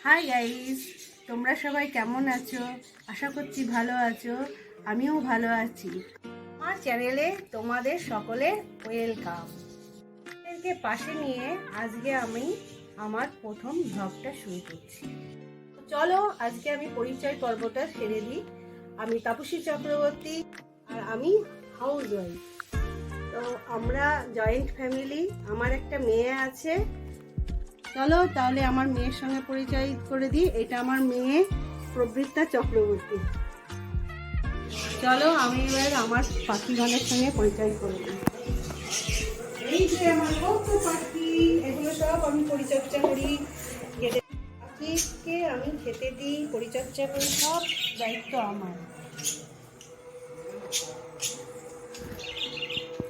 Hi guys, তোমরা সবাই কেমন আছো? আশা করছি ভালো আছো। আমিও ভালো আছি। আমার চ্যানেলে তোমাদের সকলে ওয়েলকাম। এদেরকে পাশে নিয়ে আজকে আমি আমার প্রথম ব্লগটা শুরু করছি। চলো আজকে আমি পরিচয় পর্বটা সেরে দিই। আমি তাপসী চক্রবর্তী আর আমি হাউস ওয়াইফ। তো আমরা জয়েন্ট ফ্যামিলি। আমার একটা মেয়ে আছে। চলো তাহলে আমার মেয়ের সঙ্গে পরিচয় করে দিই। এটা আমার মেয়ে প্রবৃত্তা চক্রবর্তী। চলো আমি এবার আমার পাখিগণের সঙ্গে পরিচয় করে দিই। এই যে আমার কত পাখি, এগুলো সব আমি পরিচর্যা করি। পাখিকে আমি খেতে দিই, পরিচর্যা করি, সব দায়িত্ব আমার।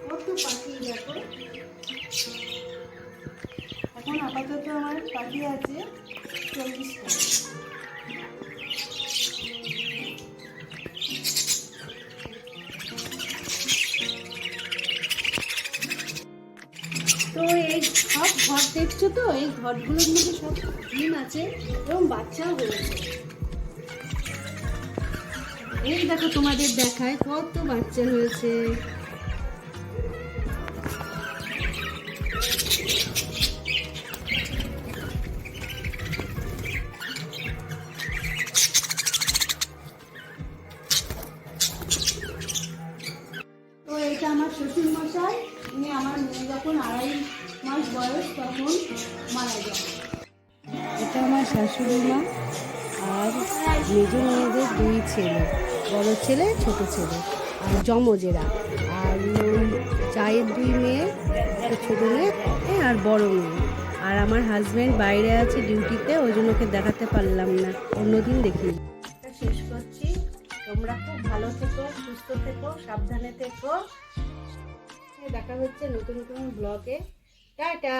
কত পাখি দেখো। এখন আপাতত আমার পাখি আছে 40টা। তো এই সব ঘর দেখছো তো, এই ঘরগুলোর মধ্যে সব ডিম আছে এবং বাচ্চাও হয়েছে। এই দেখো তোমাদের দেখায় কত বাচ্চা হয়েছে। তো এটা আমার শ্বশুর মশাই। উনি আমার মেয়ে যখন 2.5 মাস বয়স তখন মারা যায়। এটা আমার শাশুড়ি মা আর মেজ মেয়েদের 2 ছেলে, বড় ছেলে ছোট ছেলে আর যমজেরা। আর ওই চায়ের 2 মেয়ে, একটা ছোট মেয়ে আর বড় মেয়ে। আর আমার হাজব্যান্ড বাইরে আছে ডিউটিতে, ওই জন্য ওকে দেখাতে পারলাম না, অন্যদিন দেখি। শেষ করছি। তোমরা খুব ভালো থেকো, সুস্থ থেকো, সাবধানে থেকো। দেখা হচ্ছে নতুন নতুন ব্লগে। টাটা।